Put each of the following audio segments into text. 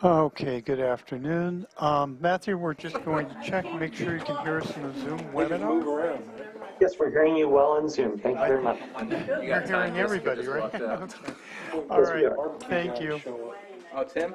Okay, good afternoon. Matthew, we're just going to check, make sure you can hear us in the Zoom webinar. Yes, we're hearing you well on Zoom. Thank you very much. You're hearing everybody, right? Okay. All Yes, we right, are. thank you. Oh, Tim?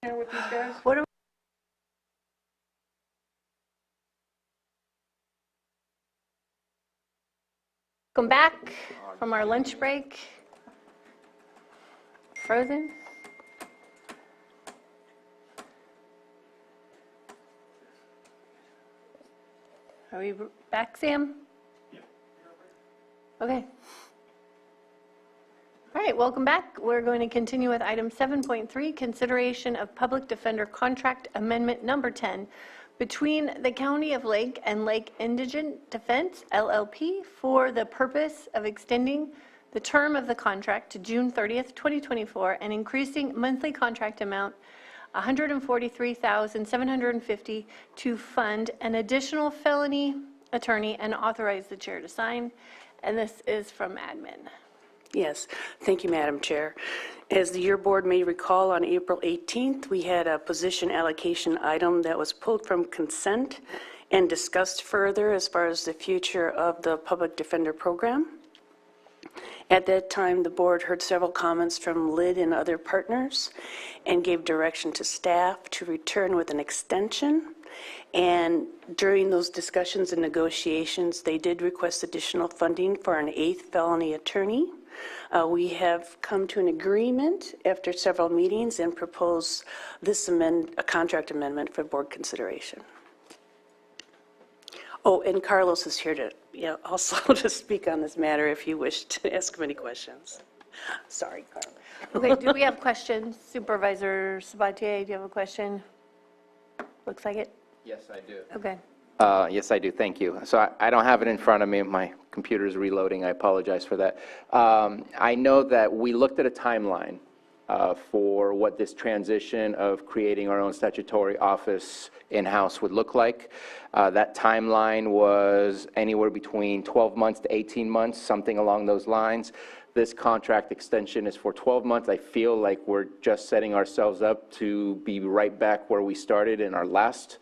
Here with these guys? What are Welcome back from our lunch break. Frozen? Are we back, Sam? Okay. All right, welcome back. We're going to continue with item 7.3, consideration of public defender contract amendment number 10 between the County of Lake and Lake Indigent Defense, LLP, for the purpose of extending the term of the contract to June 30th, 2024, and increasing monthly contract amount $143,750 to fund an additional felony attorney and authorize the chair to sign. And this is from admin. Yes, thank you, Madam Chair. As the Year Board may recall, on April 18th, we had a position allocation item that was pulled from consent and discussed further as far as the future of the Public Defender Program. At that time, the board heard several comments from LID and other partners and gave direction to staff to return with an extension. And during those discussions and negotiations, they did request additional funding for an 8th felony attorney. We have come to an agreement after several meetings and propose this a contract amendment for board consideration. Oh, and Carlos is here to also to speak on this matter if you wish to ask him any questions. Sorry, Carlos. Okay, do we have questions? Supervisor Sabatier, do you have a question? Looks like it. Yes, I do. Okay. Yes, I do. Thank you. So I don't have it in front of me. My computer's reloading. I apologize for that. I know that we looked at a timeline for what this transition of creating our own statutory office in-house would look like. That timeline was anywhere between 12 months to 18 months, something along those lines. This contract extension is for 12 months. I feel like we're just setting ourselves up to be right back where we started in our last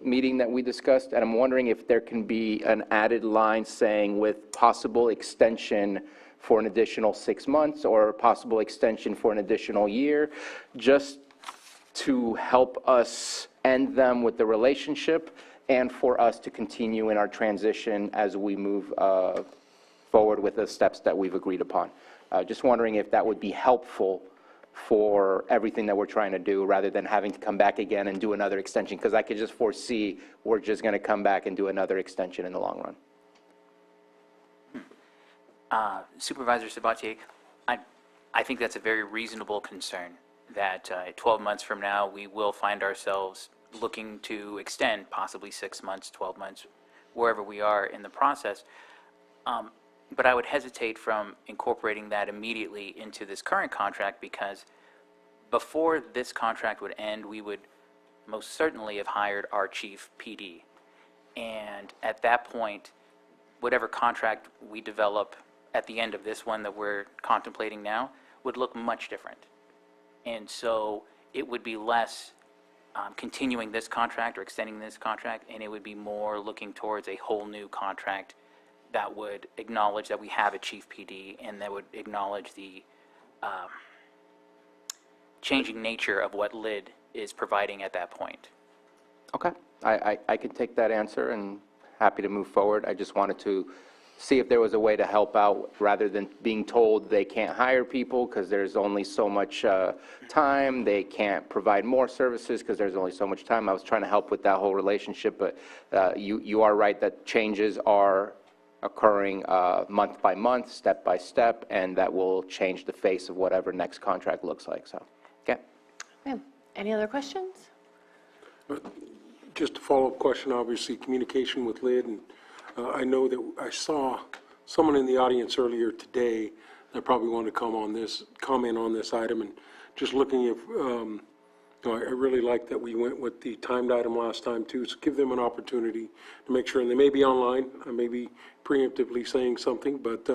meeting that we discussed, and I'm wondering if there can be an added line saying with possible extension for an additional 6 months or possible extension for an additional year, just to help us end them with the relationship and for us to continue in our transition as we move forward with the steps that we've agreed upon. Just wondering if that would be helpful for everything that we're trying to do, rather than having to come back again and do another extension, because I could just foresee we're just going to come back and do another extension in the long run. Supervisor Sabatier, I think that's a very reasonable concern, that 12 months from now, we will find ourselves looking to extend possibly 6 months, 12 months, wherever we are in the process. But I would hesitate from incorporating that immediately into this current contract, because before this contract would end, we would most certainly have hired our chief PD. And at that point, whatever contract we develop at the end of this one that we're contemplating now would look much different. And so it would be less continuing this contract or extending this contract, and it would be more looking towards a whole new contract that would acknowledge that we have a chief PD, and that would acknowledge the changing nature of what LID is providing at that point. Okay, I can take that answer and happy to move forward. I just wanted to see if there was a way to help out, rather than being told they can't hire people because there's only so much time, they can't provide more services because there's only so much time. I was trying to help with that whole relationship, but you are right that changes are occurring month by month, step by step, and that will change the face of whatever next contract looks like. So, okay. Okay. Any other questions? Just a follow-up question, obviously, communication with LID, and I know that I saw someone in the audience earlier today that probably wanted to comment on this item, and just looking if, I really like that we went with the timed item last time too, so give them an opportunity to make sure, and they may be online, I may be preemptively saying something, but,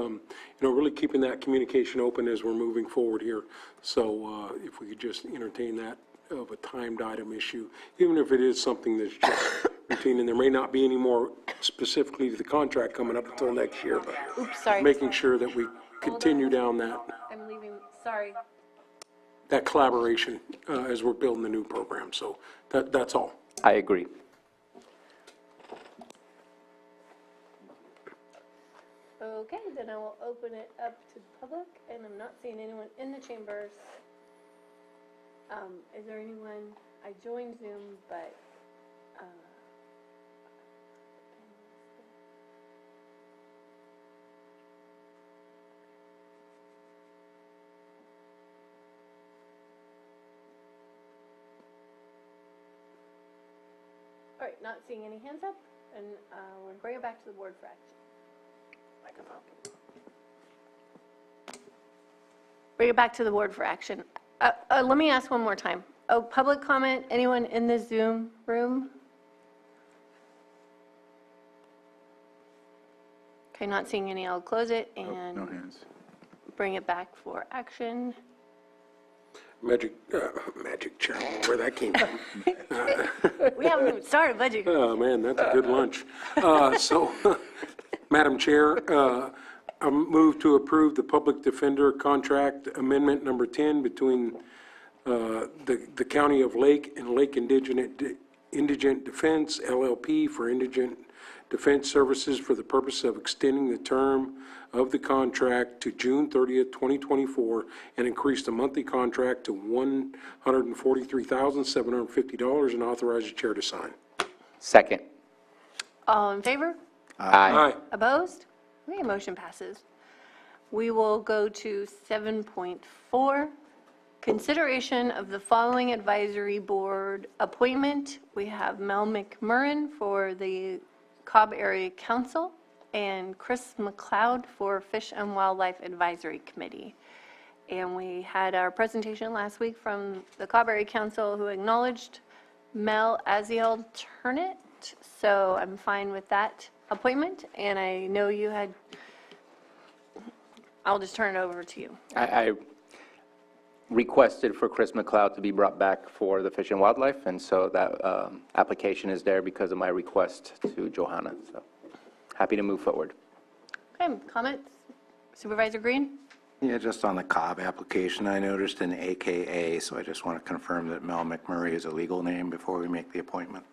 really keeping that communication open as we're moving forward here. So if we could just entertain that of a timed item issue, even if it is something that's just routine, and there may not be any more specifically to the contract coming up until next year, but Oops, sorry. making sure that we continue down that. I'm leaving, sorry. That collaboration as we're building the new program. So that's all. I agree. Okay, then I will open it up to the public, and I'm not seeing anyone in the chambers. Is there anyone, I joined Zoom, but, all right, not seeing any hands up, and we'll bring it back to the board for action. Bring it back to the board for action. Let me ask one more time. Oh, public comment, anyone in the Zoom room? Okay, not seeing any, I'll close it and No hands. bring it back for action. Magic chair, where that came from. We haven't even started budget. Oh, man, that's a good lunch. So, Madam Chair, I move to approve the Public Defender Contract Amendment Number 10 between the County of Lake and Lake Indigent Defense, LLP, for indigent defense services for the purpose of extending the term of the contract to June 30th, 2024, and increase the monthly contract to $143,750, and authorize the chair to sign. Second. All in favor? Aye. Opposed? Okay, motion passes. We will go to 7.4, consideration of the following advisory board appointment. We have Mel McMurrin for the Cobb Area Council and Chris McLeod for Fish and Wildlife Advisory Committee. And we had our presentation last week from the Cobb Area Council, who acknowledged Mel as the alternate. So I'm fine with that appointment. And I know you had, I'll just turn it over to you. I requested for Chris McLeod to be brought back for the Fish and Wildlife, and so that application is there because of my request to Johanna. So happy to move forward. Okay, comments? Supervisor Green? Yeah, just on the Cobb application, I noticed an AKA, so I just want to confirm that Mel McMurray is a legal name before we make the appointment.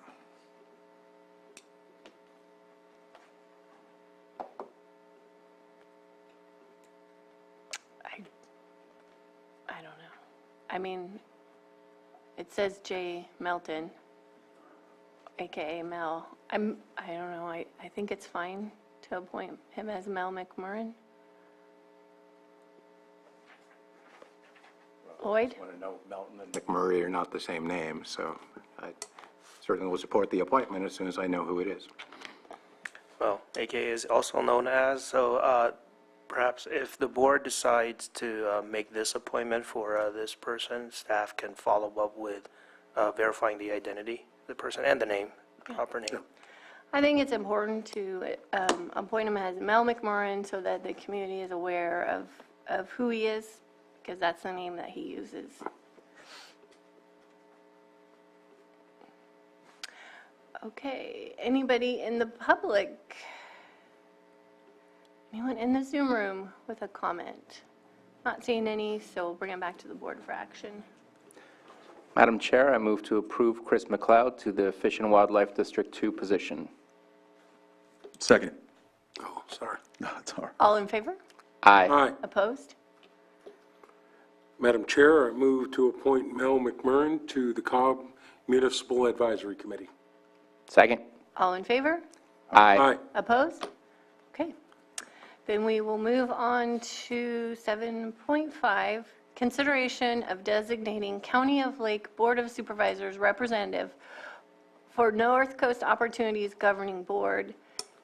I don't know. I mean, it says J. Melton, AKA Mel. I don't know. I think it's fine to appoint him as Mel McMurrin. Lloyd? I want to know Melton and McMurray are not the same name, so I certainly will support the appointment as soon as I know who it is. Well, AKA is also known as, so perhaps if the board decides to make this appointment for this person, staff can follow up with verifying the identity of the person and the name, the proper name. I think it's important to appoint him as Mel McMurrin so that the community is aware of who he is, because that's the name that he uses. Okay, anybody in the public? Anyone in the Zoom room with a comment? Not seeing any, so we'll bring it back to the board for action. Madam Chair, I move to approve Chris McLeod to the Fish and Wildlife District 2 position. Second. Oh, sorry. No, it's all right. All in favor? Aye. Aye. Opposed? Madam Chair, I move to appoint Mel McMurrin to the Cobb Municipal Advisory Committee. Second. All in favor? Aye. Aye. Opposed? Okay. Then we will move on to 7.5, consideration of designating County of Lake Board of Supervisors representative for North Coast Opportunities Governing Board.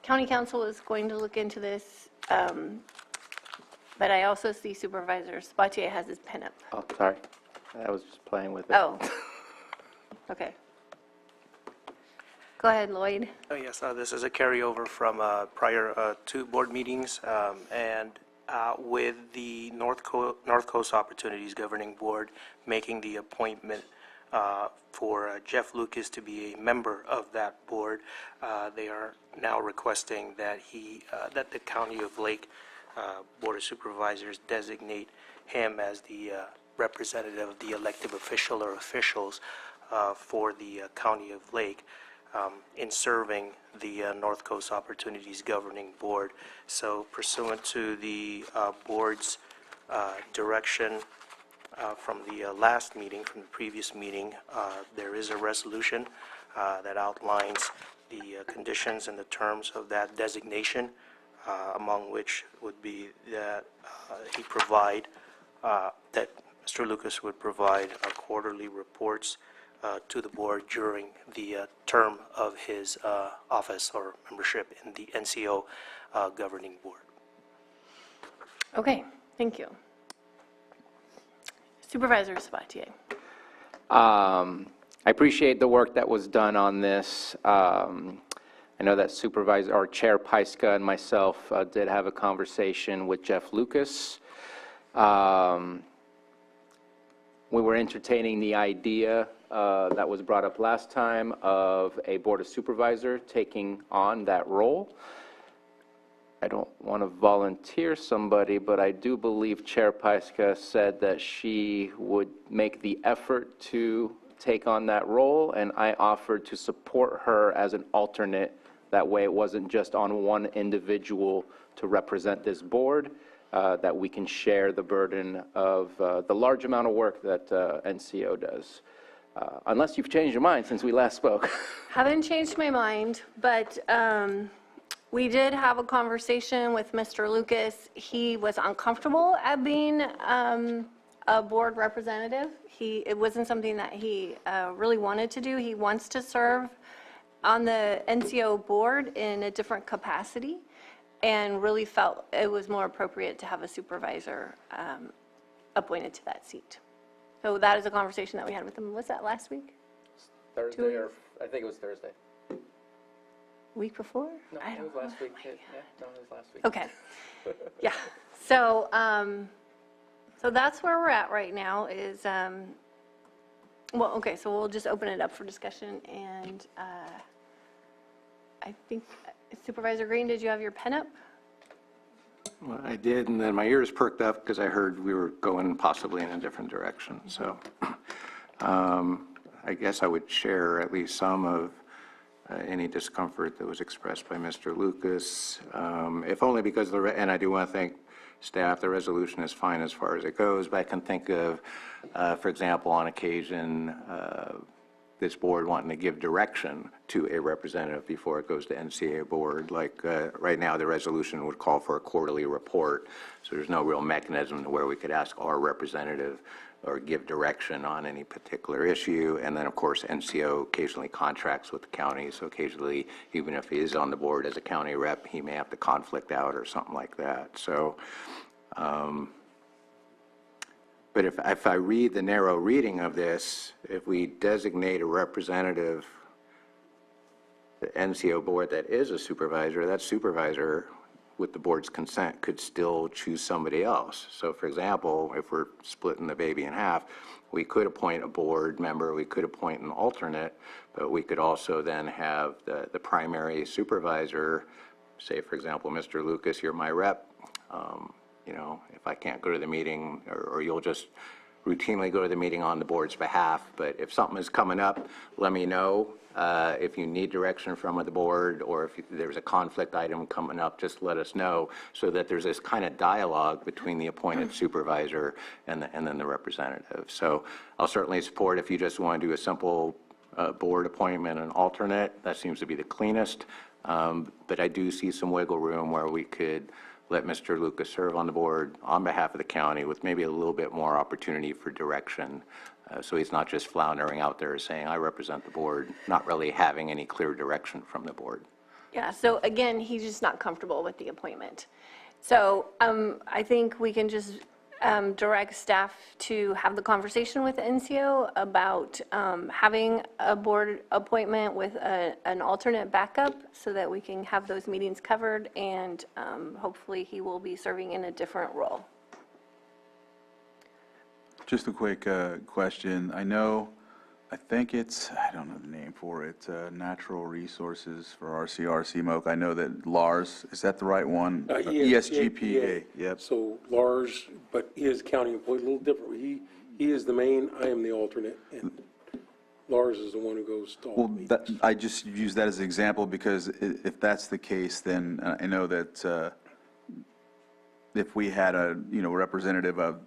County Council is going to look into this, but I also see Supervisor Spatier has his pen up. Oh, sorry. I was just playing with it. Oh, okay. Go ahead, Lloyd. Oh, yes, this is a carryover from prior two board meetings, and with the North Coast Opportunities Governing Board making the appointment for Jeff Lucas to be a member of that board, they are now requesting that that the County of Lake Board of Supervisors designate him as the representative of the elected official or officials for the County of Lake in serving the North Coast Opportunities Governing Board. So pursuant to the board's direction from the last meeting, from the previous meeting, there is a resolution that outlines the conditions and the terms of that designation, among which would be that he provide, that Mr. Lucas would provide quarterly reports to the board during the term of his office or membership in the NCO Governing Board. Okay, thank you. Supervisor Sabatier. I appreciate the work that was done on this. I know that Supervisor or Chair Pyska and myself did have a conversation with Jeff Lucas. We were entertaining the idea that was brought up last time of a Board of Supervisor taking on that role. I don't want to volunteer somebody, but I do believe Chair Pyska said that she would make the effort to take on that role, and I offered to support her as an alternate. That way it wasn't just on one individual to represent this board, that we can share the burden of the large amount of work that NCO does. Unless you've changed your mind since we last spoke. Haven't changed my mind, but we did have a conversation with Mr. Lucas. He was uncomfortable at being a board representative. It wasn't something that he really wanted to do. He wants to serve on the NCO board in a different capacity and really felt it was more appropriate to have a supervisor appointed to that seat. So that is a conversation that we had with him. Was that last week? Thursday, or I think it was Thursday. Week before? No, I it don't was last week. Yeah, no, it was last week. Okay. Yeah. So, so that's where we're at right now is, well, okay, so we'll just open it up for discussion. And I think Supervisor Green, did you have your pen up? Well, I did, and then my ears perked up because I heard we were going possibly in a different direction. So I guess I would share at least some of any discomfort that was expressed by Mr. Lucas, if only because, and I do want to thank staff, the resolution is fine as far as it goes, but I can think of, for example, on occasion, this board wanting to give direction to a representative before it goes to NCA board. Like right now, the resolution would call for a quarterly report, so there's no real mechanism to where we could ask our representative or give direction on any particular issue. And then, of course, NCO occasionally contracts with the county, so occasionally, even if he is on the board as a county rep, he may have to conflict out or something like that. So, but if I read the narrow reading of this, if we designate a representative, the NCO board that is a supervisor, that supervisor, with the board's consent, could still choose somebody else. So, for example, if we're splitting the baby in half, we could appoint a board member, we could appoint an alternate, but we could also then have the primary supervisor, say, for example, Mr. Lucas, you're my rep. You know, if I can't go to the meeting, or you'll just routinely go to the meeting on the board's behalf, but if something is coming up, let me know. If you need direction from the board, or if there's a conflict item coming up, just let us know, so that there's this kind of dialogue between the appointed supervisor and then the representative. So I'll certainly support if you just want to do a simple board appointment and alternate. That seems to be the cleanest. But I do see some wiggle room where we could let Mr. Lucas serve on the board on behalf of the county with maybe a little bit more opportunity for direction. So he's not just floundering out there saying, I represent the board, not really having any clear direction from the board. Yeah, so again, he's just not comfortable with the appointment. So I think we can just direct staff to have the conversation with the NCO about having a board appointment with an alternate backup so that we can have those meetings covered, and hopefully he will be serving in a different role. Just a quick question. I think it's, I don't know the name for it, Natural Resources for RCRC MOC. I know that Lars, is that the right one? ESGPA, yep. So Lars, but he is county employee, a little different. He is the main, I am the alternate, and Lars is the one who goes to all Well, the meetings. I just use that as an example because if that's the case, then I know that if we had a, representative of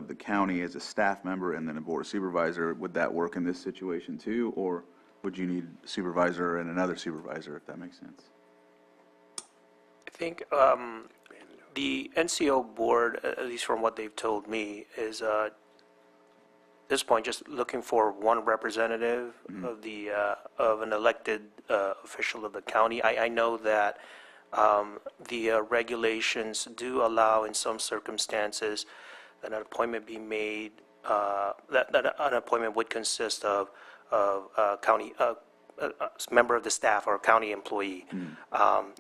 the county as a staff member and then a board supervisor, would that work in this situation too? Or would you need a supervisor and another supervisor, if that makes sense? I think the NCO board, at least from what they've told me, is at this point just looking for one representative of an elected official of the county. I know that the regulations do allow in some circumstances that an appointment be made, that an appointment would consist of county, a member of the staff or a county employee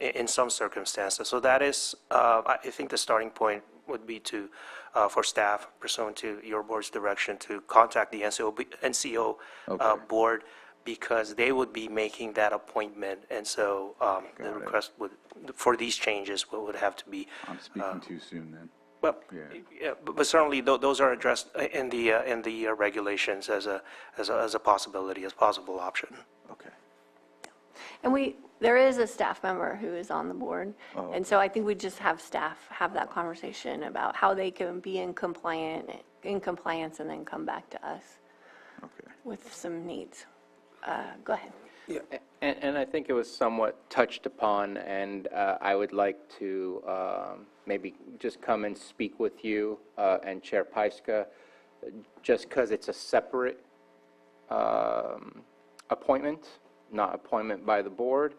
in some circumstances. So that is, I think the starting point would be to, for staff, pursuant to your board's direction, to contact the NCO board, because they would be making that appointment. And so the request would, for these changes, would have to be. I'm speaking too soon then. Well, yeah, but certainly those are addressed in the regulations as a possibility, as possible option. Okay. And there is a staff member who is on the board. And so I think we just have staff have that conversation about how they can be in compliance and then come back to us with some needs. Go ahead. Yeah. And I think it was somewhat touched upon, and I would like to maybe just come and speak with you and Chair Paiska just because it's a separate appointment, not appointment by the board.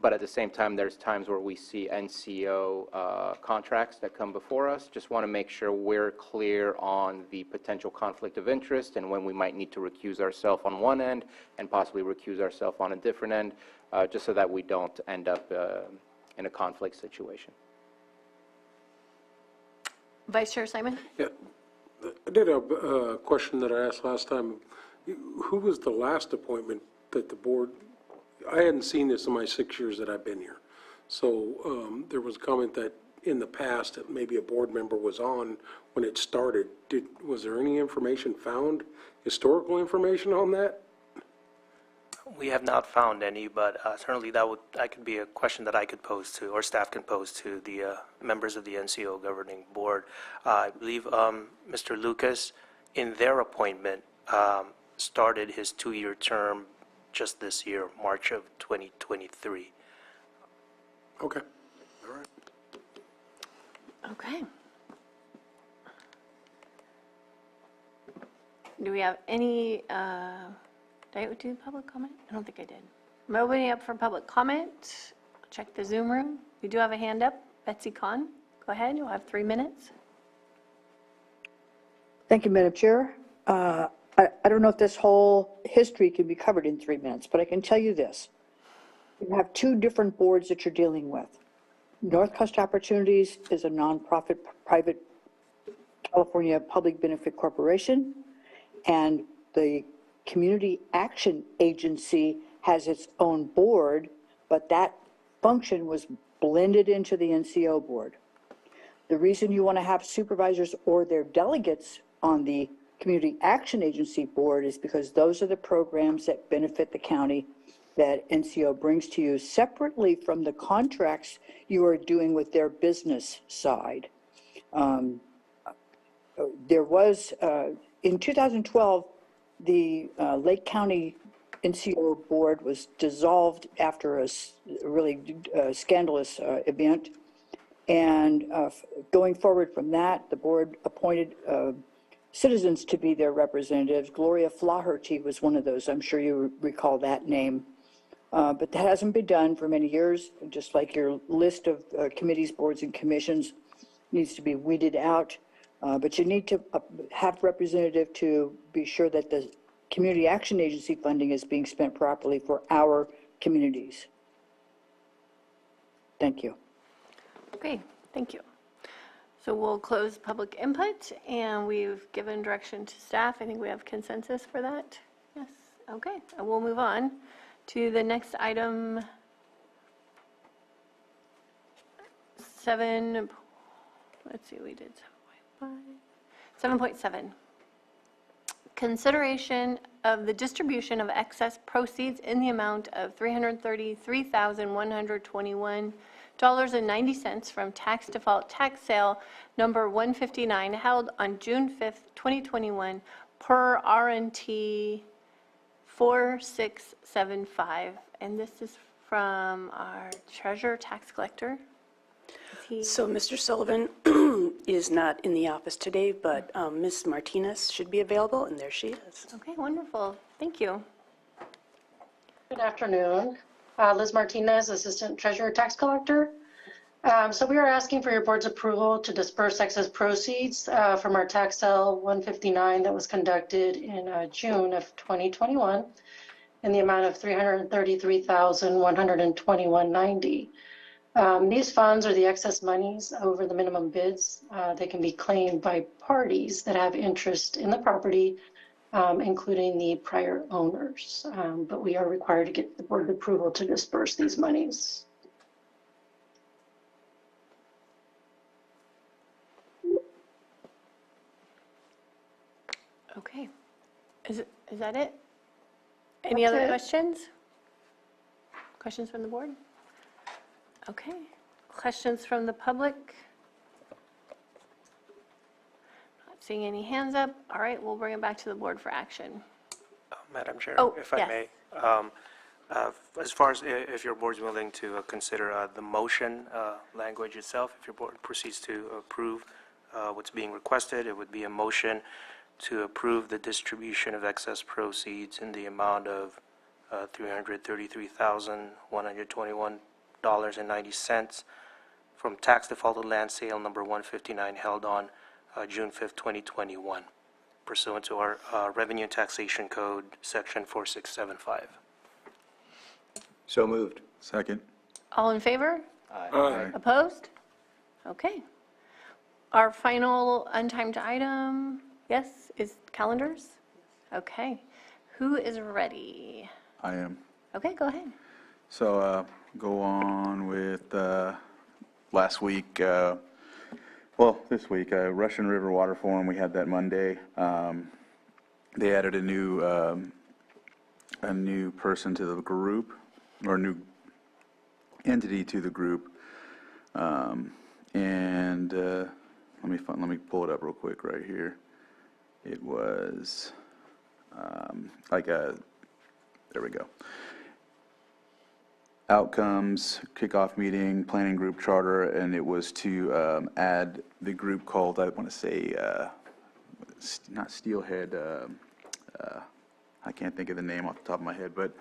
But at the same time, there's times where we see NCO contracts that come before us. Just want to make sure we're clear on the potential conflict of interest and when we might need to recuse ourselves on one end and possibly recuse ourselves on a different end, just so that we don't end up in a conflict situation. Vice Chair Simon? Yeah, I did a question that I asked last time. Who was the last appointment that the board, I hadn't seen this in my 6 years that I've been here. So there was a comment that in the past that maybe a board member was on when it started. Was there any information found, historical information on that? We have not found any, but certainly that could be a question that I could pose to, or staff can pose to the members of the NCO governing board. I believe Mr. Lucas, in their appointment, started his 2-year term just this year, March of 2023. Okay. All right. Okay. Do we have any, did I do public comment? I don't think I did. I'm opening up for public comment. Check the Zoom room. We do have a hand up. Betsy Kahn, go ahead. You'll have 3 minutes. Thank you, Madam Chair. I don't know if this whole history can be covered in 3 minutes, but I can tell you this. You have 2 different boards that you're dealing with. North Coast Opportunities is a nonprofit private California public benefit corporation, and the Community Action Agency has its own board, but that function was blended into the NCO board. The reason you want to have supervisors or their delegates on the Community Action Agency board is because those are the programs that benefit the county that NCO brings to you separately from the contracts you are doing with their business side. There was, in 2012, the Lake County NCO board was dissolved after a really scandalous event. And going forward from that, the board appointed citizens to be their representatives. Gloria Flaherty was one of those. I'm sure you recall that name. But that hasn't been done for many years, just like your list of committees, boards, and commissions needs to be weeded out. But you need to have representative to be sure that the Community Action Agency funding is being spent properly for our communities. Thank you. Okay, thank you. So we'll close public input, and we've given direction to staff. I think we have consensus for that. Yes, okay, and we'll move on to the next item, 7, let's see, we did 7.7. Consideration of the distribution of excess proceeds in the amount of $333,121.90 from tax default tax sale number 159 held on June 5th, 2021 per RNT 4675. And this is from our treasurer tax collector. So Mr. Sullivan is not in the office today, but Ms. Martinez should be available, and there she is. Okay, wonderful. Thank you. Good afternoon. Liz Martinez, Assistant Treasurer Tax Collector. So we are asking for your board's approval to disperse excess proceeds from our tax sale 159 that was conducted in June of 2021 in the amount of $333,121.90. These funds are the excess monies over the minimum bids. They can be claimed by parties that have interest in the property, including the prior owners. But we are required to get the board approval to disperse these monies. Okay. Is that it? Any other questions? Questions from the board? Okay. Questions from the public? Not seeing any hands up. All right, we'll bring it back to the board for action. Madam Chair, Oh, if I yes. may, as far as if your board's willing to consider the motion language itself, if your board proceeds to approve what's being requested, it would be a motion to approve the distribution of excess proceeds in the amount of $333,121.90 from tax defaulted land sale number 159 held on June 5th, 2021, pursuant to our Revenue and Taxation Code, Section 4675. So moved. Second. All in favor? Aye. Opposed? Okay. Our final untimed item, yes, is calendars? Okay. Who is ready? I am. Okay, go ahead. So go on with last week, this week, Russian River Water Forum, we had that Monday. They added a new person to the group, or a new entity to the group. Let me pull it up real quick right here. It was there we go. Outcomes, kickoff meeting, planning group charter, and it was to add the group called, I want to say, not Steelhead, I can't think of the name off the top of my head, but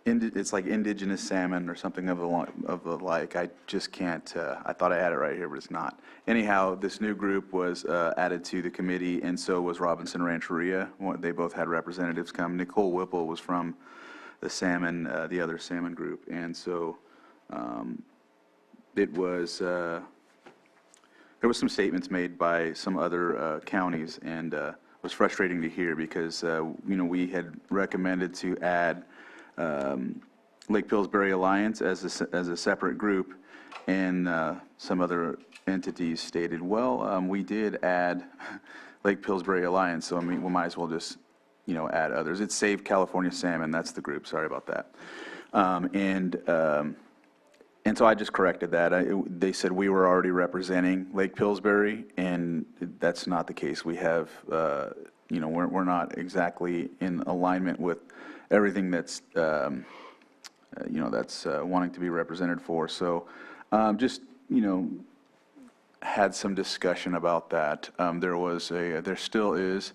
it's like indigenous salmon or something of the like. I just can't, I thought I had it right here, but it's not. Anyhow, this new group was added to the committee, and so was Robinson Rancheria. They both had representatives come. Nicole Whipple was from the salmon, the other salmon group, and so it was, there was some statements made by some other counties, and it was frustrating to hear because, we had recommended to add Lake Pillsbury Alliance as a separate group, and some other entities stated, well, we did add Lake Pillsbury Alliance, so I mean, we might as well just, add others. It's Save California Salmon, that's the group, sorry about that. And so I just corrected that. They said we were already representing Lake Pillsbury, and that's not the case. We have, we're not exactly in alignment with everything that's, that's wanting to be represented for. So just, had some discussion about that. There still is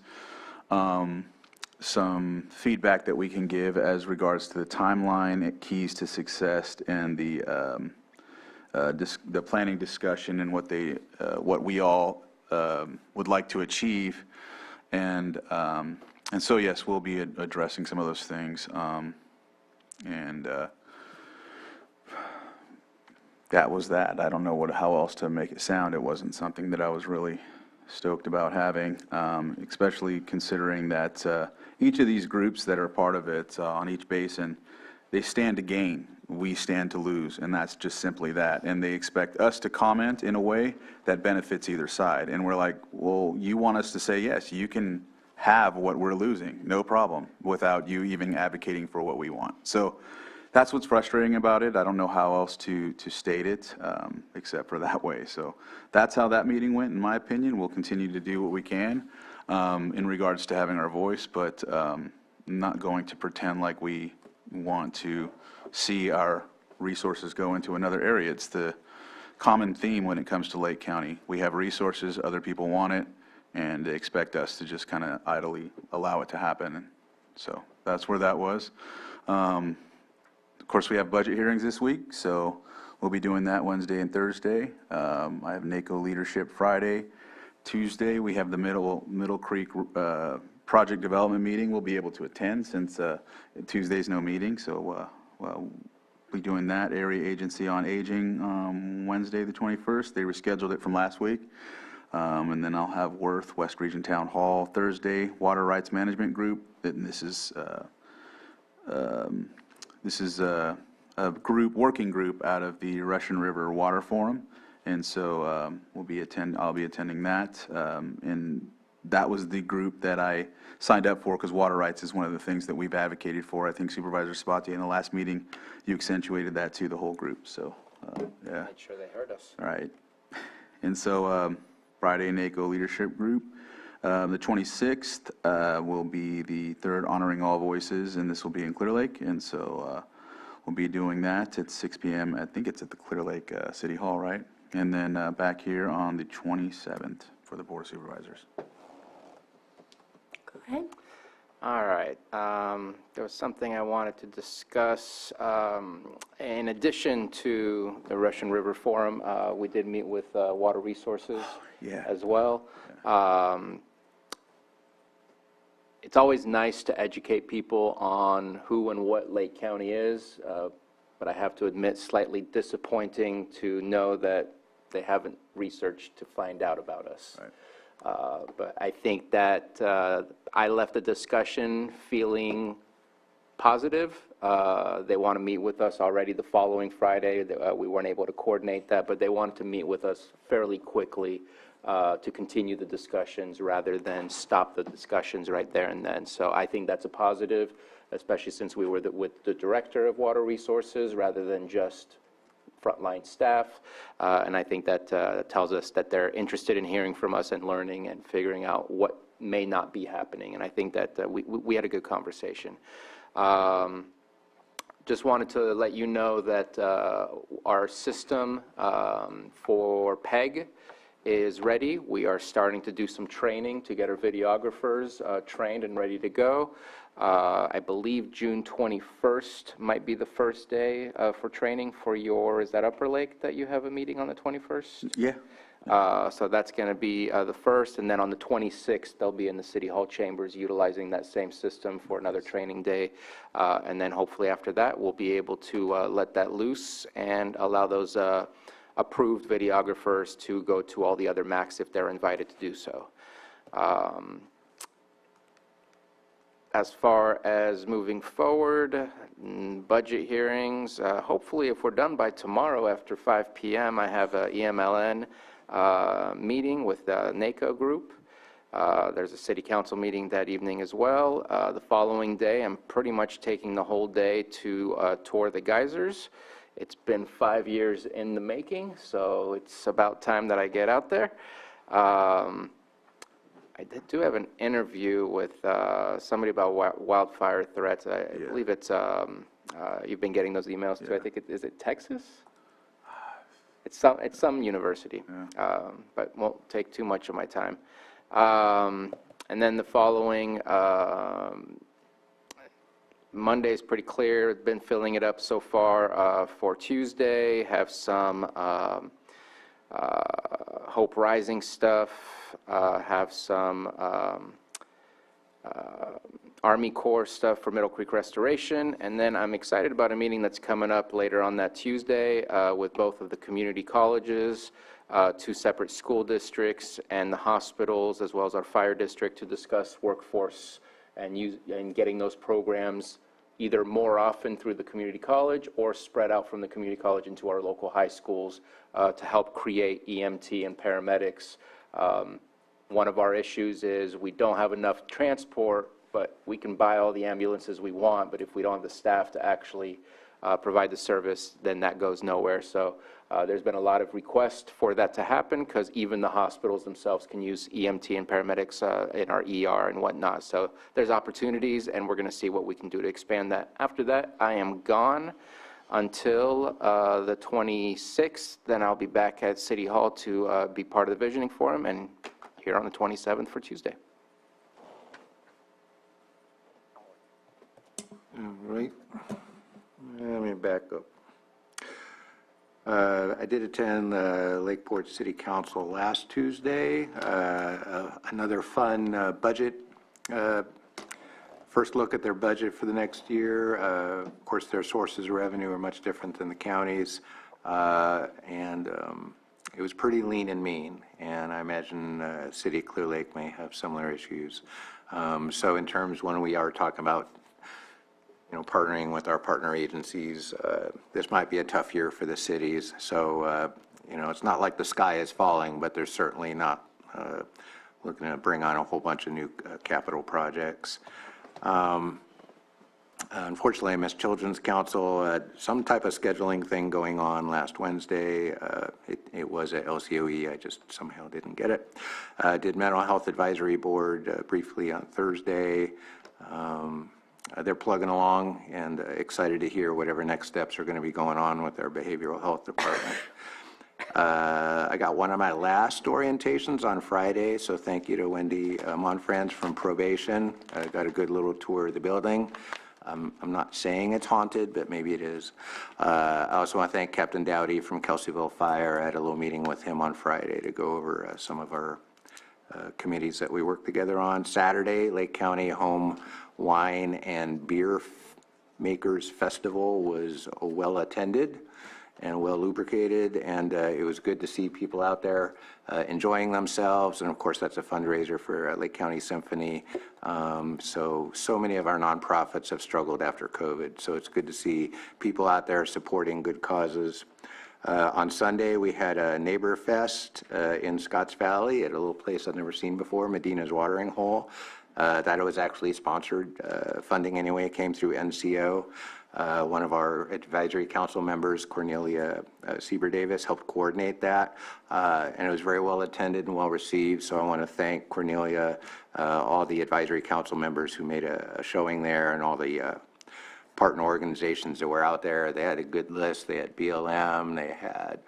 some feedback that we can give as regards to the timeline, keys to success, and the planning discussion and what we all would like to achieve. And so, yes, we'll be addressing some of those things. That was that. I don't know how else to make it sound. It wasn't something that I was really stoked about having, especially considering that each of these groups that are part of it on each basin, they stand to gain, we stand to lose, and that's just simply that. And they expect us to comment in a way that benefits either side. And we're like, well, you want us to say, yes, you can have what we're losing, no problem, without you even advocating for what we want. So that's what's frustrating about it. I don't know how else to state it, except for that way. So that's how that meeting went, in my opinion. We'll continue to do what we can in regards to having our voice, but not going to pretend like we want to see our resources go into another area. It's the common theme when it comes to Lake County. We have resources, other people want it, and they expect us to just kind of idly allow it to happen. And so that's where that was. Of course, we have budget hearings this week, so we'll be doing that Wednesday and Thursday. I have NACO leadership Friday. Tuesday, we have the Middle Creek project development meeting. We'll be able to attend since Tuesday's no meeting, so we'll be doing that. Area Agency on Aging Wednesday the 21st. They rescheduled it from last week. And then I'll have Worth, West Region Town Hall Thursday. Water Rights Management Group, and this is a working group out of the Russian River Water Forum, and so I'll be attending that. And that was the group that I signed up for because water rights is one of the things that we've advocated for. I think Supervisor Spatier, in the last meeting, you accentuated that to the whole group. So yeah. Made sure they heard us. All right. And so Friday, NACO leadership group. The 26th will be the third Honoring All Voices, and this will be in Clear Lake. And so we'll be doing that at 6 p.m. I think it's at the Clear Lake City Hall, right? And then back here on the 27th for the Board of Supervisors. ahead. All right. There was something I wanted to discuss. In addition to the Russian River Forum, we did meet with Water Resources as well. It's always nice to educate people on who and what Lake County is, but I have to admit, slightly disappointing to know that they haven't researched to find out about us. Right. But I think that I left the discussion feeling positive. They want to meet with us already the following Friday. We weren't able to coordinate that, but they wanted to meet with us fairly quickly to continue the discussions rather than stop the discussions right there and then. So I think that's a positive, especially since we were with the Director of Water Resources rather than just frontline staff, and I think that tells us that they're interested in hearing from us and learning and figuring out what may not be happening, and I think that we had a good conversation. Just wanted to let you know that our system for PEG is ready. We are starting to do some training to get our videographers trained and ready to go. I believe June 21st might be the first day for training for your, is that Upper Lake that you have a meeting on the 21st? Yeah. So that's going to be the first, and then on the 26th, they'll be in the City Hall chambers utilizing that same system for another training day. And then hopefully after that, we'll be able to let that loose and allow those approved videographers to go to all the other MACs if they're invited to do so. As far as moving forward, budget hearings, hopefully if we're done by tomorrow after 5 p.m., I have a EMLN meeting with the NACO group. There's a city council meeting that evening as well. The following day, I'm pretty much taking the whole day to tour the geysers. It's been 5 years in the making, so it's about time that I get out there. I do have an interview with somebody about wildfire threats. I believe it's, you've been getting those emails too. I think, is it Texas? It's some university, but won't take too much of my time. And then the following, Monday's pretty clear. Been filling it up so far for Tuesday. Have some Hope Rising stuff. Have some Army Corps stuff for Middle Creek Restoration. And then I'm excited about a meeting that's coming up later on that Tuesday with both of the community colleges, 2 separate school districts, and the hospitals, as well as our fire district, to discuss workforce and getting those programs either more often through the community college or spread out from the community college into our local high schools to help create EMT and paramedics. One of our issues is we don't have enough transport, but we can buy all the ambulances we want, but if we don't have the staff to actually provide the service, then that goes nowhere. So there's been a lot of requests for that to happen because even the hospitals themselves can use EMT and paramedics in our ER and whatnot. So there's opportunities, and we're going to see what we can do to expand that. After that, I am gone until the 26th. Then I'll be back at City Hall to be part of the Visioning Forum, and here on the 27th for Tuesday. All right. Let me back up. I did attend Lakeport City Council last Tuesday. Another fun budget. First look at their budget for the next year. Of course, their sources of revenue are much different than the county's. And it was pretty lean and mean. And I imagine City of Clear Lake may have similar issues. So in terms when we are talking about partnering with our partner agencies, this might be a tough year for the cities. So, it's not like the sky is falling, but there's certainly not looking to bring on a whole bunch of new capital projects. Unfortunately, I missed Children's Council. Some type of scheduling thing going on last Wednesday. It was at LCOE. I just somehow didn't get it. Did Mental Health Advisory Board briefly on Thursday. They're plugging along and excited to hear whatever next steps are going to be going on with their behavioral health department. I got one of my last orientations on Friday, so thank you to Wendy Monfrance from Probation. I got a good little tour of the building. I'm not saying it's haunted, but maybe it is. I also want to thank Captain Dowdy from Kelseyville Fire. I had a little meeting with him on Friday to go over some of our committees that we work together on. Saturday, Lake County Home Wine and Beer Makers Festival was well attended and well lubricated, and it was good to see people out there enjoying themselves. And of course, that's a fundraiser for Lake County Symphony. So many of our nonprofits have struggled after COVID, so it's good to see people out there supporting good causes. On Sunday, we had a Neighbor Fest in Scotts Valley at a little place I've never seen before, Medina's Watering Hole. That was actually sponsored, funding anyway, came through NCO. One of our advisory council members, Cornelia Sieber Davis, helped coordinate that, and it was very well attended and well received. So I want to thank Cornelia, all the advisory council members who made a showing there, and all the partner organizations that were out there. They had a good list. They had BLM, they had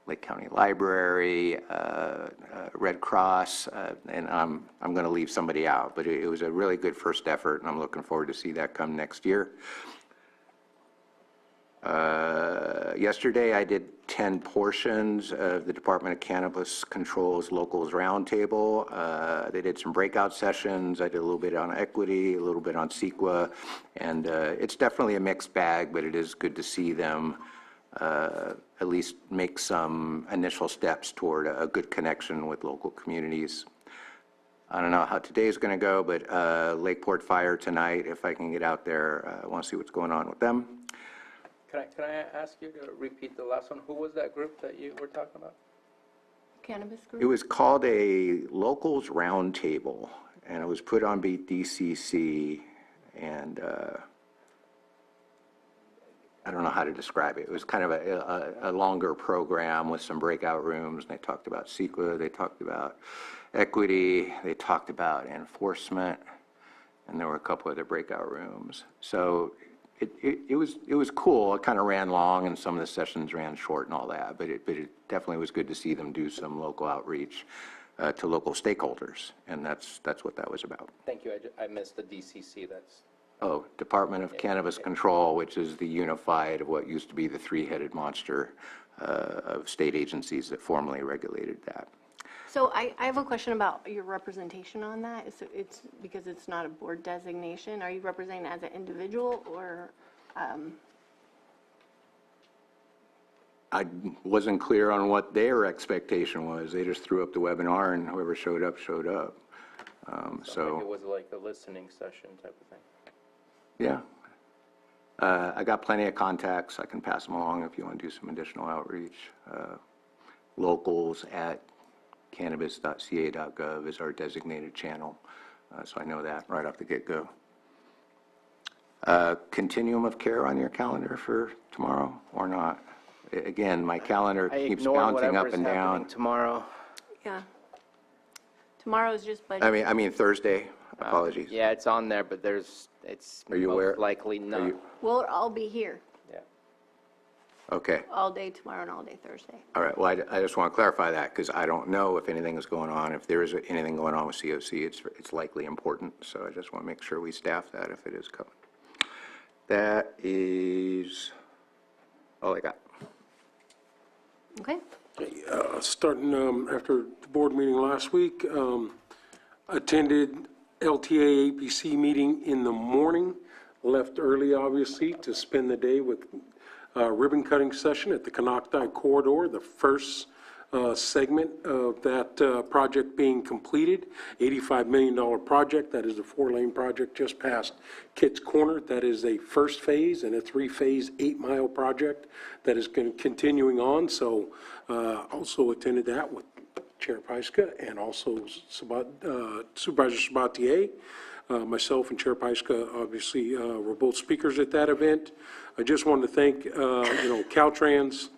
Lake County Library, Red Cross, and I'm going to leave somebody out, but it was a really good first effort, and I'm looking forward to see that come next year. Yesterday, I did 10 portions of the Department of Cannabis Control's Locals Roundtable. They did some breakout sessions. I did a little bit on equity, a little bit on CEQA, and it's definitely a mixed bag, but it is good to see them at least make some initial steps toward a good connection with local communities. I don't know how today's going to go, but Lakeport Fire tonight, if I can get out there, I want to see what's going on with them. Can I ask you to repeat the last one? Who was that group that you were talking about? Cannabis group? It was called a Locals Roundtable, and it was put on by DCC, and I don't know how to describe it. It was kind of a longer program with some breakout rooms, and they talked about CEQA, they talked about equity, they talked about enforcement, and there were a couple other breakout rooms. So it was cool. It kind of ran long, and some of the sessions ran short and all that, but it definitely was good to see them do some local outreach to local stakeholders, and that's what that was about. Thank you. I missed the DCC. That's Oh, Department of Cannabis Control, which is the unified of what used to be the three-headed monster of state agencies that formerly regulated that. So I have a question about your representation on that. It's because it's not a board designation. Are you representing as an individual, or? I wasn't clear on what their expectation was. They just threw up the webinar, and whoever showed up, showed up. so it was like a listening session type of thing. Yeah. I got plenty of contacts. I can pass them along if you want to do some additional outreach. Locals at cannabis.ca.gov is our designated channel, so I know that right off the get-go. Continuum of care on your calendar for tomorrow or not? Again, my calendar keeps bouncing up and down. Tomorrow. Yeah. Tomorrow's just budget. I mean Thursday. Apologies. Yeah, it's on there, but it's Are you most aware? likely not. We'll all be here Yeah. Okay. all day tomorrow and all day Thursday. All right. Well, I just want to clarify that because I don't know if anything is going on. If there is anything going on with COC, it's likely important. So I just want to make sure we staff that if it is coming. That is all I got. Okay. Starting after the board meeting last week, attended LTA APC meeting in the morning, left early obviously to spend the day with ribbon cutting session at the Canocti Corridor, the first segment of that project being completed, $85 million project. That is a 4-lane project just past Kitt's Corner. That is a first phase and a 3-phase 8-mile project that is continuing on. So also attended that with Chair Pyska and also Supervisor Sabatier. Myself and Chair Pyska obviously were both speakers at that event. I just wanted to thank Caltrans,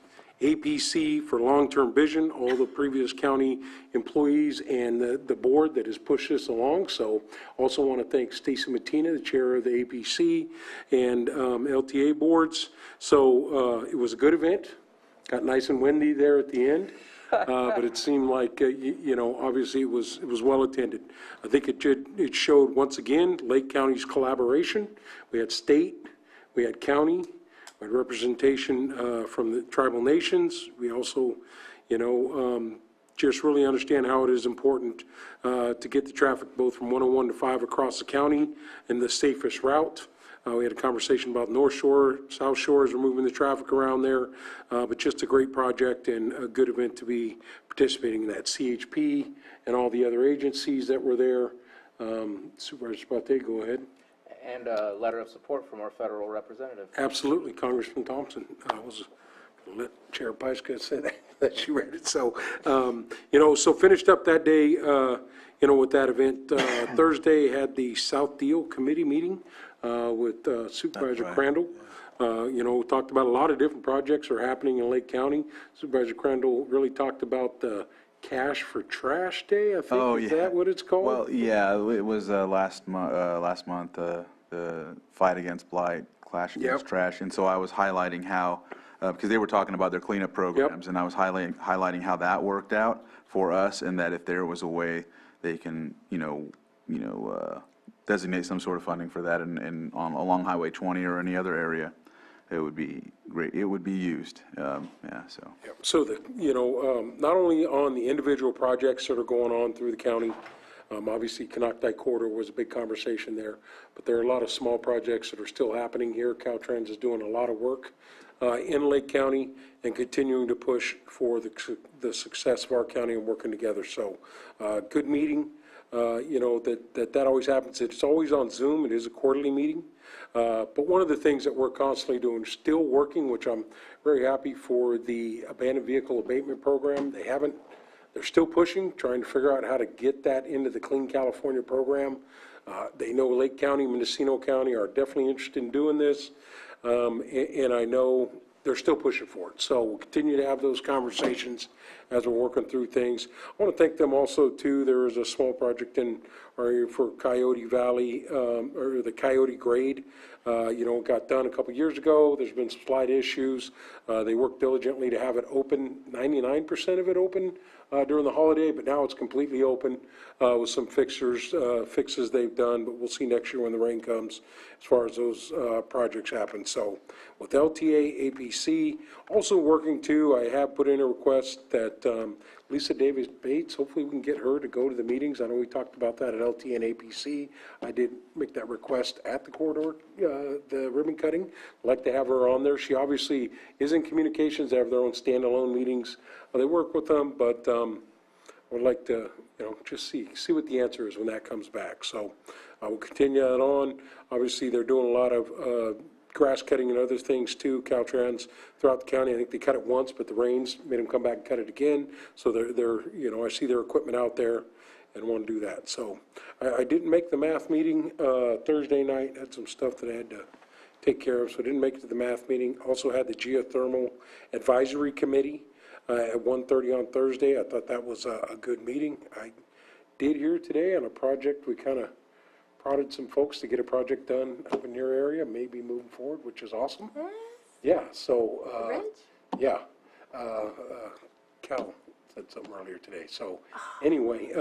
APC for long-term vision, all the previous county employees and the board that has pushed this along. So also want to thank Stacy Mattina, the chair of the APC and LTA boards. So it was a good event. got nice and windy there at the end, but it seemed like, obviously it was well attended. I think it showed, once again, Lake County's collaboration. We had state, we had county, we had representation from the tribal nations. We also, just really understand how it is important to get the traffic both from 101 to 5 across the county in the safest route. We had a conversation about North Shore, South Shore as we're moving the traffic around there, but just a great project and a good event to be participating in that. CHP and all the other agencies that were there. Supervisor Spate, go ahead. And a letter of support from our federal representative. Absolutely, Congressman Thompson. I was going to let Chair Pyska say that she read it. So, so finished up that day, with that event. Thursday had the South Deal Committee meeting with Supervisor Crandall. Talked about a lot of different projects are happening in Lake County. Supervisor Crandall really talked about the Cash for Trash Day, I think. Oh, Is yeah. that what it's called? Well, yeah, it was last month, the Fight Against Blight, Clash Against Yep. Trash. And so I was highlighting how, because they were talking about their cleanup programs, and I was highlighting how that worked out for us, and that if there was a way they can, designate some sort of funding for that along Highway 20 or any other area, it would be great. It would be used. So. So not only on the individual projects that are going on through the county, obviously Canocti Corridor was a big conversation there, but there are a lot of small projects that are still happening here. Caltrans is doing a lot of work in Lake County and continuing to push for the success of our county and working together. So good meeting. That always happens. It's always on Zoom. It is a quarterly meeting. But one of the things that we're constantly doing, still working, which I'm very happy for, the abandoned vehicle abatement program. They're still pushing, trying to figure out how to get that into the Clean California program. They know Lake County, Mendocino County are definitely interested in doing this. And I know they're still pushing for it. So we'll continue to have those conversations as we're working through things. I want to thank them also, too. There is a small project in our area for Coyote Valley, or the Coyote Grade. Got done a couple years ago. There's been some slight issues. They worked diligently to have it open, 99% of it open during the holiday, but now it's completely open with some fixes they've done, but we'll see next year when the rain comes as far as those projects happen. So with LTA, APC, also working too, I have put in a request that Lisa Davis Bates, hopefully we can get her to go to the meetings. I know we talked about that at LTA and APC. I did make that request at the corridor, the ribbon cutting. I'd like to have her on there. She obviously is in communications. They have their own standalone meetings. They work with them, but I would like to, just see what the answer is when that comes back. So I will continue that on. Obviously, they're doing a lot of grass cutting and other things too, Caltrans, throughout the county. I think they cut it once, but the rains made them come back and cut it again. So they're I see their equipment out there and want to do that. So I didn't make the math meeting Thursday night. Had some stuff that I had to take care of, so I didn't make it to the math meeting. Also had the Geothermal Advisory Committee at 1:30 on Thursday. I thought that was a good meeting. I did hear today on a project, we kind of prodded some folks to get a project done up in your area, maybe moving forward, which is awesome. Yeah, so, yeah, Cal said something earlier today. So anyway,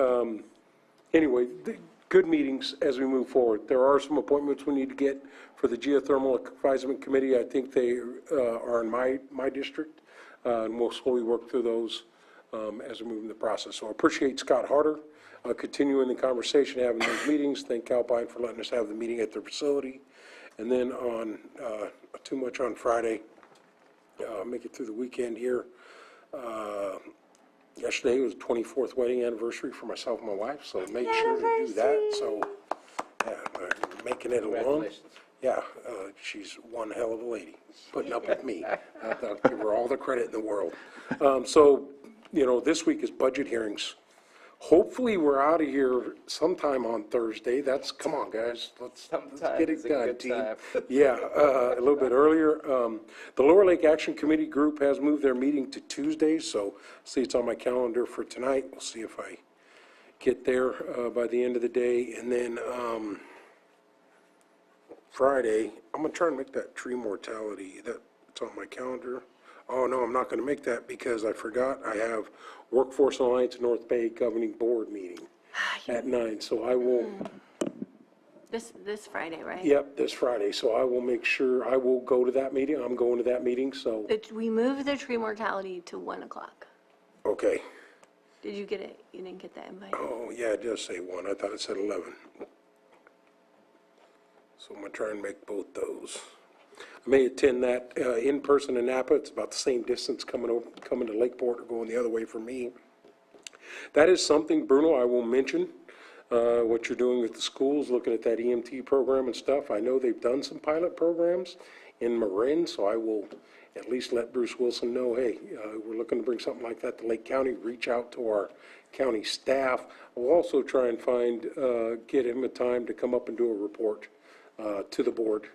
good meetings as we move forward. There are some appointments we need to get for the Geothermal Advisement Committee. I think they are in my district, and we'll slowly work through those as we move in the process. So I appreciate Scott Harder continuing the conversation, having those meetings. Thank Calpine for letting us have the meeting at their facility. And then on, too much on Friday, make it through the weekend here. Yesterday was the 24th wedding anniversary for myself and my wife, so make sure to do that. So, yeah, we're making it along. Yeah, she's one hell of a lady, putting up with me. I'll give her all the credit in the world. So, this week is budget hearings. Hopefully, we're out of here sometime on Thursday. come on, guys, let's get it done, team. Yeah, a little bit earlier. The Lower Lake Action Committee group has moved their meeting to Tuesday, so see, it's on my calendar for tonight. We'll see if I get there by the end of the day. And then Friday, I'm going to try and make that tree mortality. It's on my calendar. Oh, no, I'm not going to make that because I forgot I have Workforce Alliance North Bay Governing Board meeting at 9, so I will, This Friday, right? yep, this Friday, so I will make sure, I will go to that meeting. I'm going to that meeting, so, We moved the tree mortality to 1 o'clock. okay. Did you get it? You didn't get the invite? Oh, yeah, it does say 1. I thought it said 11. So I'm going to try and make both those. I may attend that in person in Napa. It's about the same distance coming to Lakeport or going the other way for me. That is something, Bruno, I will mention, what you're doing with the schools, looking at that EMT program and stuff. I know they've done some pilot programs in Marin, so I will at least let Bruce Wilson know, hey, we're looking to bring something like that to Lake County. Reach out to our county staff. I'll also try and get him a time to come up and do a report to the board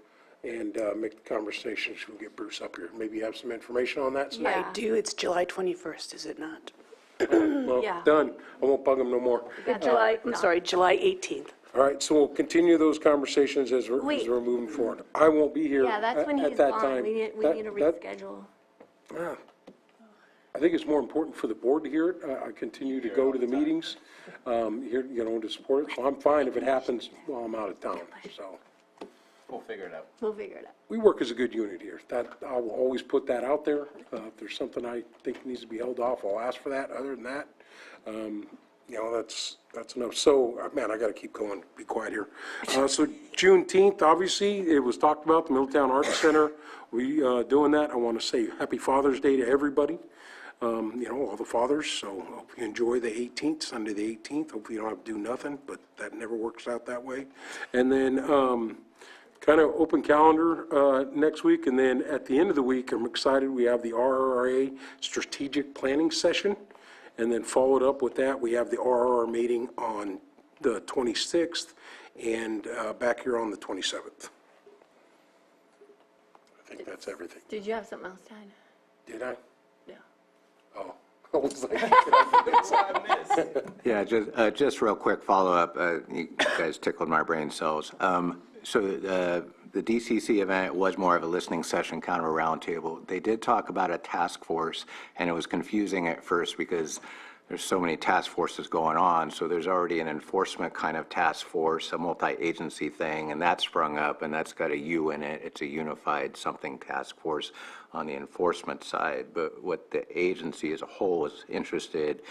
and make the conversation. We'll get Bruce up here. Maybe you have some information on that? Yeah. I do. It's July 21st, is it not? Well, Yeah. done. I won't bug him no more. July 18th. All right, so we'll continue those conversations as Wait. we're moving forward. I won't be here Yeah, that's when at he's that gone. time. We need to That- reschedule. I think it's more important for the board to hear it. I continue to go to the meetings, here, to support it. So I'm fine if it happens while I'm out of town, so. We'll figure it out. We'll figure it out. We work as a good unit here. That, I will always put that out there. If there's something I think needs to be held off, I'll ask for that. Other than that, that's enough. So, man, I gotta keep going, be quiet here. So Juneteenth, obviously, it was talked about, the Middletown Arts Center. We, doing that, I wanna say Happy Father's Day to everybody. All the fathers, so hope you enjoy the 18th, Sunday the 18th. Hopefully you don't have to do nothing, but that never works out that way. And then, kind of open calendar next week, and then at the end of the week, I'm excited, we have the RRA Strategic Planning Session, and then followed up with that, we have the RRR meeting on the 26th, and back here on the 27th. I think that's everything. Did you have something else to add? Did I? No. Oh. I was like, Yeah, just real quick follow-up. You guys tickled my brain cells. So the DCC event was more of a listening session, kind of a roundtable. They did talk about a task force, and it was confusing at first because there's so many task forces going on. So there's already an enforcement kind of task force, a multi-agency thing, and that sprung up, and that's got a U in it. It's a unified something task force on the enforcement side. But what the agency as a whole is interested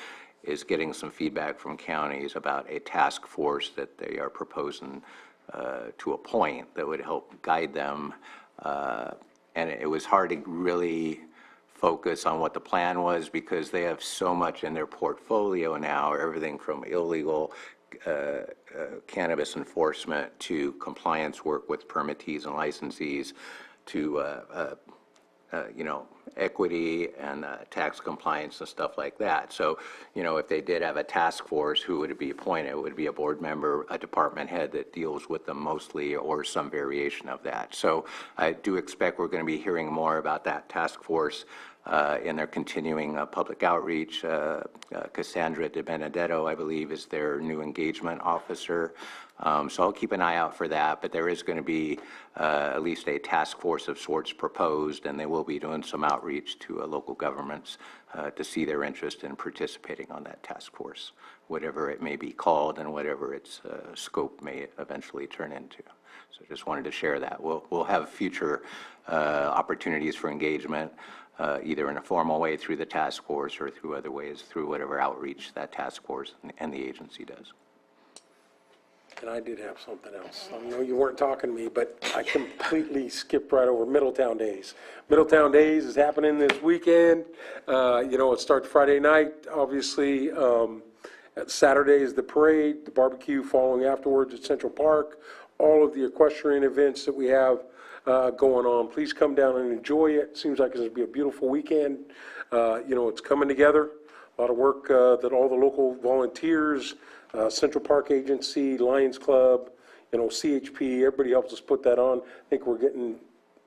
is getting some feedback from counties about a task force that they are proposing to a point that would help guide them. And it was hard to really focus on what the plan was because they have so much in their portfolio now, everything from illegal cannabis enforcement to compliance work with permittees and licensees to equity and tax compliance and stuff like that. So, if they did have a task force, who would it be appointed? It would be a board member, a department head that deals with them mostly, or some variation of that. So I do expect we're going to be hearing more about that task force in their continuing public outreach. Cassandra De Benedetto, I believe, is their new engagement officer. So I'll keep an eye out for that, but there is going to be at least a task force of sorts proposed, and they will be doing some outreach to local governments to see their interest in participating on that task force, whatever it may be called and whatever its scope may eventually turn into. So just wanted to share that. We'll have future opportunities for engagement, either in a formal way through the task force or through other ways, through whatever outreach that task force and the agency does. and I did have something else. I know you weren't talking to me, but I completely skipped right over Middletown Days. Middletown Days is happening this weekend. It starts Friday night, obviously. Saturday is the parade, the barbecue following afterwards at Central Park, all of the equestrian events that we have going on. Please come down and enjoy it. Seems like it's going to be a beautiful weekend. It's coming together. A lot of work that all the local volunteers, Central Park Agency, Lions Club, CHP, everybody helps us put that on. I think we're getting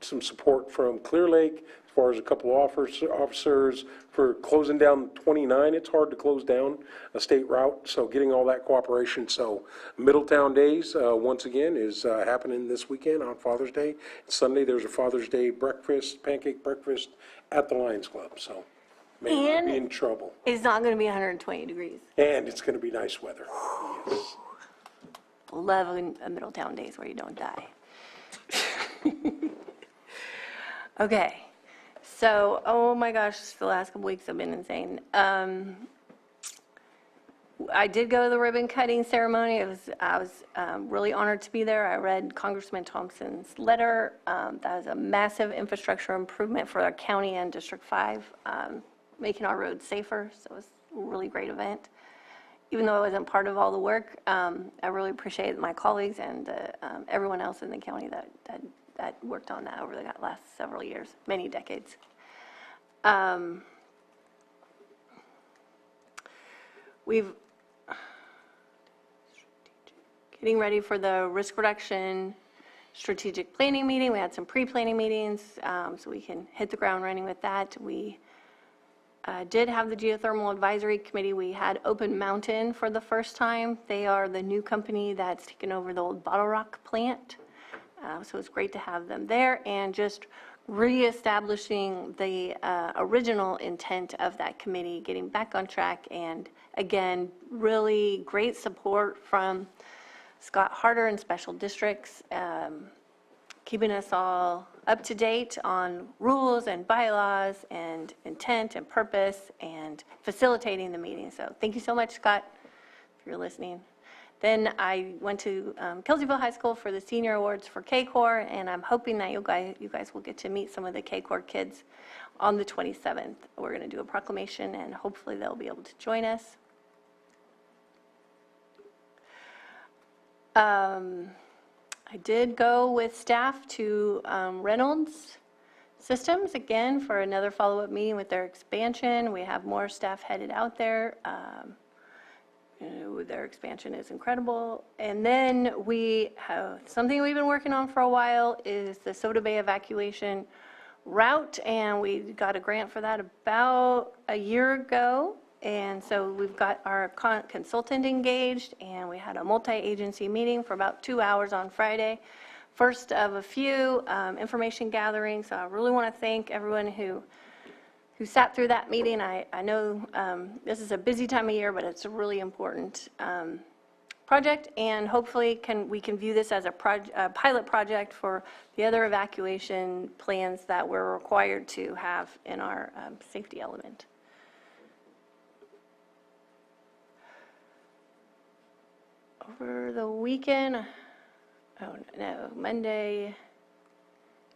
some support from Clear Lake, as far as a couple officers for closing down 29. It's hard to close down a state route, so getting all that cooperation. So Middletown Days, once again, is happening this weekend on Father's Day. Sunday, there's a Father's Day breakfast, pancake breakfast at the Lions Club, so maybe we'll be in trouble. It's not going to be 120 degrees. And it's going to be nice weather. Yes. Love a Middletown Days where you don't die. Okay, so, oh my gosh, the last couple weeks have been insane. I did go to the ribbon cutting ceremony. I was really honored to be there. I read Congressman Thompson's letter. That was a massive infrastructure improvement for our county and District 5, making our roads safer, so it was a really great event. Even though I wasn't part of all the work, I really appreciate my colleagues and everyone else in the county that worked on that over the last several years, many decades. We've getting ready for the risk reduction strategic planning meeting. We had some pre-planning meetings, so we can hit the ground running with that. We did have the geothermal advisory committee. We had Open Mountain for the first time. They are the new company that's taken over the old Bottle Rock plant. So it's great to have them there, and just reestablishing the original intent of that committee, getting back on track, and again, really great support from Scott Harder and special districts, keeping us all up to date on rules and bylaws and intent and purpose and facilitating the meeting. So thank you so much, Scott, if you're listening. Then I went to Kelseyville High School for the Senior Awards for K-Corps, and I'm hoping that you guys will get to meet some of the K-Corps kids on the 27th. We're going to do a proclamation, and hopefully they'll be able to join us. I did go with staff to Reynolds Systems again for another follow-up meeting with their expansion. We have more staff headed out there. Their expansion is incredible. And then we have something we've been working on for a while is the Soda Bay evacuation route, and we got a grant for that about a year ago. And so we've got our consultant engaged, and we had a multi-agency meeting for about 2 hours on Friday. First of a few information gathering, so I really want to thank everyone who sat through that meeting. I know this is a busy time of year, but it's a really important project, and hopefully we can view this as a pilot project for the other evacuation plans that we're required to have in our safety element. Over the weekend, oh no, Monday,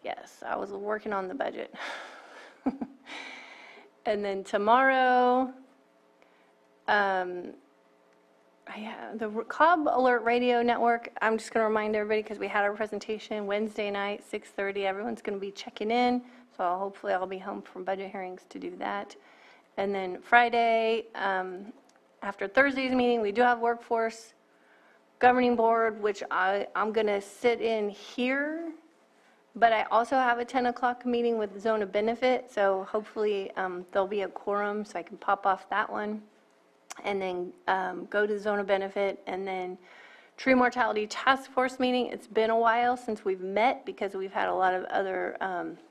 yes, I was working on the budget. And then tomorrow, I have the Cobb Alert Radio Network. I'm just going to remind everybody, because we had our presentation Wednesday night, 6:30. Everyone's going to be checking in, so hopefully I'll be home from budget hearings to do that. And then Friday, after Thursday's meeting, we do have workforce governing board, which I'm going to sit in here, but I also have a 10 o'clock meeting with Zone of Benefit, so hopefully there'll be a quorum so I can pop off that one, and then go to Zone of Benefit, and then Tree Mortality Task Force meeting. It's been a while since we've met because we've had a lot of other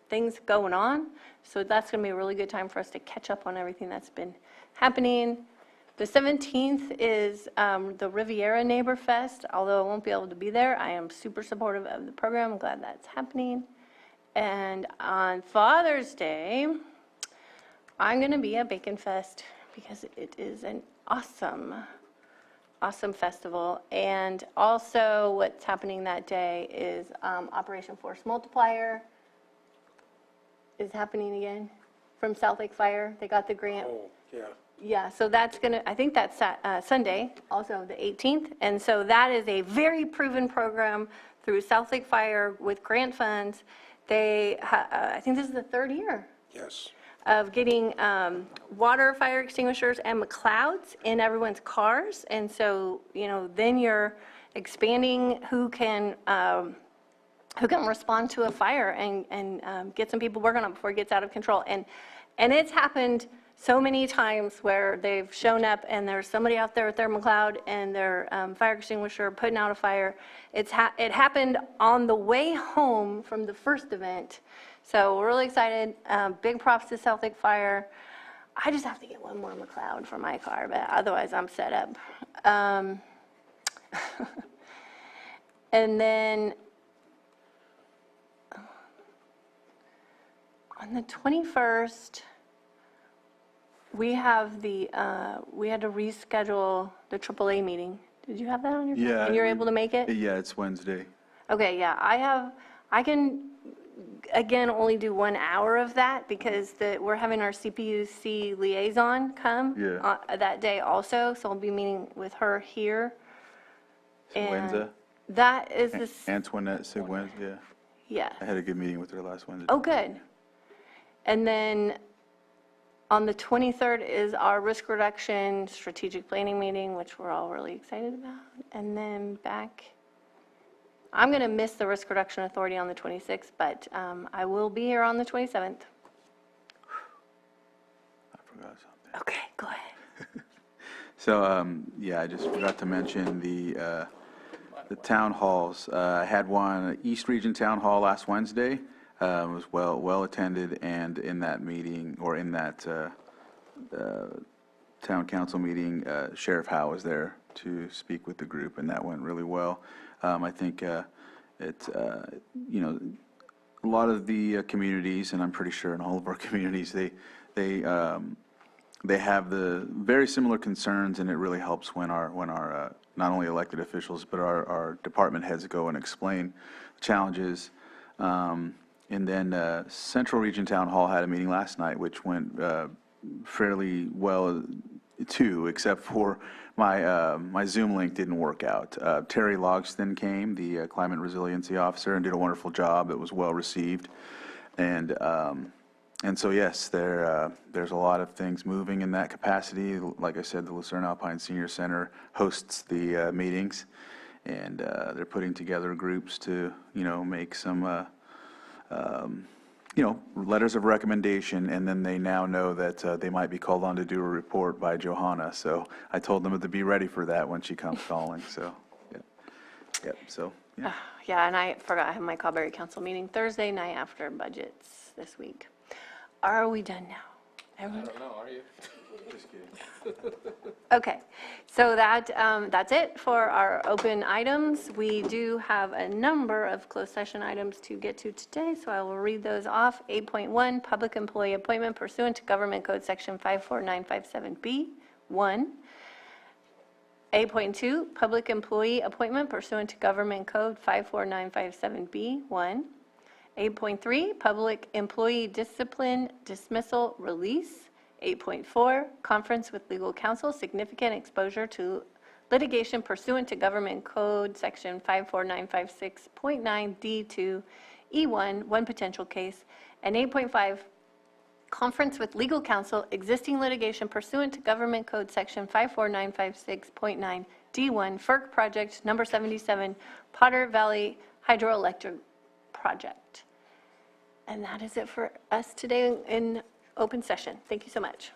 things going on, so that's going to be a really good time for us to catch up on everything that's been happening. The 17th is the Riviera Neighbor Fest. Although I won't be able to be there, I am super supportive of the program. I'm glad that's happening. And on Father's Day, I'm going to be at Bacon Fest because it is an awesome festival. And also what's happening that day is Operation Force Multiplier is happening again from South Lake Fire. They got the grant. Oh, yeah. Yeah, so that's going to, I think that's Sunday, also the 18th. And so that is a very proven program through South Lake Fire with grant funds. They, I think this is the third year. Yes. Of getting water fire extinguishers and McLeods in everyone's cars. And so, then you're expanding who can who can respond to a fire and get some people working on it before it gets out of control. And it's happened so many times where they've shown up and there's somebody out there with their McLeod and their fire extinguisher putting out a fire. It happened on the way home from the first event. So we're really excited. Big props to Celtic Fire. I just have to get one more McLeod for my car, but otherwise I'm set up. And then on the 21st, we have we had to reschedule the AAA meeting. Did you have that on your phone? Yeah. And you're able to make it? Yeah, it's Wednesday. Okay, yeah, I can, again, only do 1 hour of that because we're having our CPUC liaison come that day also, so I'll be meeting with her here. Wednesday? That is this, Antoinette Sigwens, yeah. yeah. I had a good meeting with her last Wednesday. Oh, good. And then on the 23rd is our risk reduction strategic planning meeting, which we're all really excited about. And then I'm going to miss the Risk Reduction Authority on the 26th, but I will be here on the 27th. I forgot something. Okay, go ahead. So, yeah, I just forgot to mention the town halls. I had one at East Region Town Hall last Wednesday. It was well attended, and in that meeting, or in that town council meeting, Sheriff Howe was there to speak with the group, and that went really well. I think a lot of the communities, and I'm pretty sure in all of our communities, they have the very similar concerns, and it really helps when our not only elected officials but our department heads go and explain challenges. And then Central Region Town Hall had a meeting last night, which went fairly well too, except for my Zoom link didn't work out. Terry Logston came, the Climate Resiliency Officer, and did a wonderful job. It was well received. And so, yes, there's a lot of things moving in that capacity. Like I said, the Lucerne Alpine Senior Center hosts the meetings, and they're putting together groups to, make some letters of recommendation, and then they now know that they might be called on to do a report by Johanna. So I told them to be ready for that when she comes calling. So, yeah. Yeah, and I forgot I have my Cawberry Council meeting Thursday night after budgets this week. Are we done now? Everyone? I don't know, are you? Just kidding. Okay, so that's it for our open items. We do have a number of closed session items to get to today, so I will read those off. 8.1, public employee appointment pursuant to Government Code Section 54957B, 1. 8.2, public employee appointment pursuant to Government Code 54957B, 1. 8.3, public employee discipline dismissal release. 8.4, conference with legal counsel, significant exposure to litigation pursuant to Government Code Section 54956.9 D2 E1, one potential case. And 8.5, conference with legal counsel, existing litigation pursuant to Government Code Section 54956.9 D1, FERC project number 77, Potter Valley Hydroelectric Project. And that is it for us today in open session. Thank you so much.